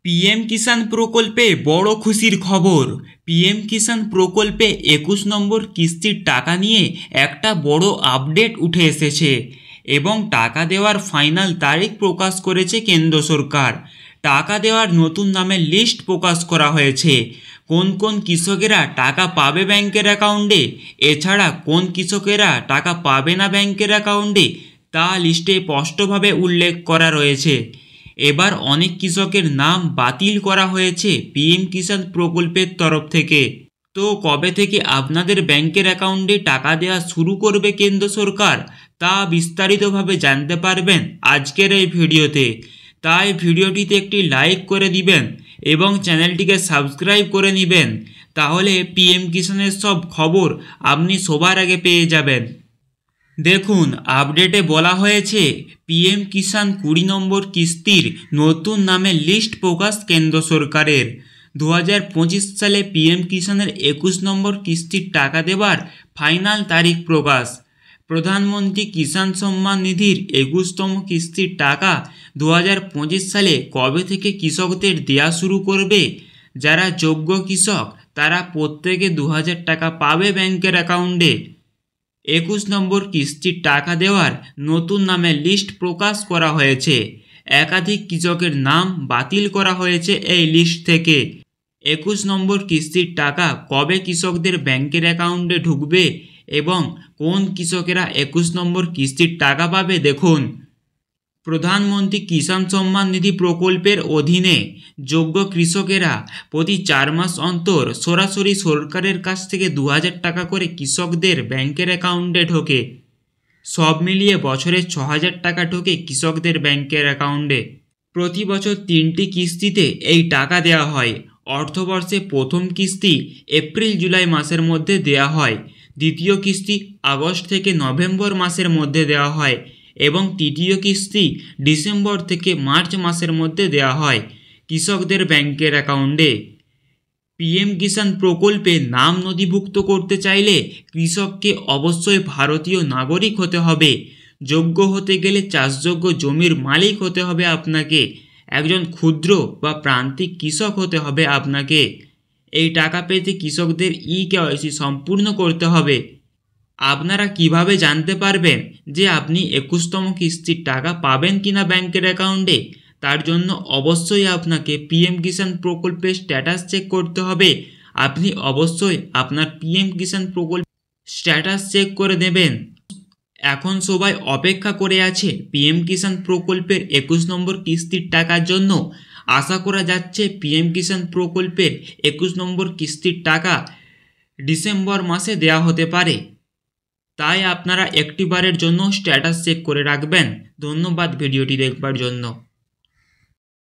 PM কিষাণ প্রকল্পে বড় খুশির খবর। পিএম কিষাণ প্রকল্পে 21 নম্বর কিস্তির টাকা নিয়ে একটা বড় আপডেট উঠে এসেছে এবং টাকা দেওয়ার ফাইনাল তারিখ প্রকাশ করেছে কেন্দ্র সরকার। টাকা দেওয়ার নতুন নামের লিস্ট প্রকাশ করা হয়েছে। কোন কোন কৃষকেরা টাকা পাবে ব্যাংকের অ্যাকাউন্টে, এছাড়া কোন কৃষকেরা টাকা পাবে না ব্যাংকের অ্যাকাউন্টে তা লিস্টে স্পষ্টভাবে উল্লেখ করা রয়েছে। এবার অনেক কৃষকের নাম বাতিল করা হয়েছে পিএম কিষাণ প্রকল্পের তরফ থেকে। তো কবে থেকে আপনাদের ব্যাংকের অ্যাকাউন্টে টাকা দেওয়া শুরু করবে কেন্দ্র সরকার তা বিস্তারিতভাবে জানতে পারবেন আজকের এই ভিডিওতে। তাই ভিডিওটিতে একটি লাইক করে দিবেন এবং চ্যানেলটিকে সাবস্ক্রাইব করে নেবেন, তাহলে পিএম কিষাণের সব খবর আপনি সবার আগে পেয়ে যাবেন। দেখুন, আপডেটে বলা হয়েছে পিএম কিষাণ 20 নম্বর কিস্তির নতুন নামের লিস্ট প্রকাশ কেন্দ্র সরকারের। 2025 সালে পিএম কিষাণের 21 নম্বর কিস্তির টাকা দেওয়ার ফাইনাল তারিখ প্রকাশ। প্রধানমন্ত্রী কিষাণ সম্মান নিধির 21তম কিস্তির টাকা 2025 সালে কবে থেকে কৃষকদের দেয়া শুরু করবে? যারা যোগ্য কৃষক তারা প্রত্যেকে 2000 টাকা পাবে ব্যাংকের অ্যাকাউন্টে। 21 নম্বর কিস্তির টাকা দেওয়ার নতুন নামের লিস্ট প্রকাশ করা হয়েছে। একাধিক কৃষকের নাম বাতিল করা হয়েছে এই লিস্ট থেকে। 21 নম্বর কিস্তির টাকা কবে কৃষকদের ব্যাংকের অ্যাকাউন্টে ঢুকবে এবং কোন কৃষকেরা 21 নম্বর কিস্তির টাকা পাবে দেখুন। প্রধানমন্ত্রী কিষাণ সম্মান নিধি প্রকল্পের অধীনে যোগ্য কৃষকেরা প্রতি 4 মাস অন্তর সরাসরি সরকারের কাছ থেকে 2000 টাকা করে কৃষকদের ব্যাংকের অ্যাকাউন্টে ঢোকে। সব মিলিয়ে বছরে 6000 টাকা ঢোকে কৃষকদের ব্যাংকের অ্যাকাউন্টে। প্রতি বছর 3টি কিস্তিতে এই টাকা দেওয়া হয়। অর্থবর্ষে প্রথম কিস্তি এপ্রিল-জুলাই মাসের মধ্যে দেওয়া হয়, দ্বিতীয় কিস্তি আগস্ট থেকে নভেম্বর মাসের মধ্যে দেওয়া হয় এবং তৃতীয় কিস্তি ডিসেম্বর থেকে মার্চ মাসের মধ্যে দেওয়া হয় কৃষকদের ব্যাংকের অ্যাকাউন্টে। পিএম কিষাণ প্রকল্পে নাম নথিভুক্ত করতে চাইলে কৃষককে অবশ্যই ভারতীয় নাগরিক হতে হবে। যোগ্য হতে গেলে চাষযোগ্য জমির মালিক হতে হবে আপনাকে। একজন ক্ষুদ্র বা প্রান্তিক কৃষক হতে হবে আপনাকে। এই টাকা পেতে কৃষকদের ইকেওয়াইসি সম্পূর্ণ করতে হবে। আপনারা কিভাবে জানতে পারবেন যে আপনি 21তম কিস্তির টাকা পাবেন কিনা ব্যাংকের অ্যাকাউন্টে? তার জন্য অবশ্যই আপনাকে পিএম কিষাণ প্রকল্পের স্ট্যাটাস চেক করতে হবে। আপনি অবশ্যই আপনার পিএম কিষাণ প্রকল্প স্ট্যাটাস চেক করে দেবেন। এখন সবাই অপেক্ষা করে আছে পিএম কিষাণ প্রকল্পের 21 নম্বর কিস্তির টাকার জন্য। আশা করা যাচ্ছে পিএম কিষাণ প্রকল্পের 21 নম্বর কিস্তির টাকা ডিসেম্বর মাসে দেওয়া হতে পারে। তাই আপনারা একটিবারের জন্য স্ট্যাটাস চেক করে রাখবেন। ধন্যবাদ ভিডিওটি দেখবার জন্য।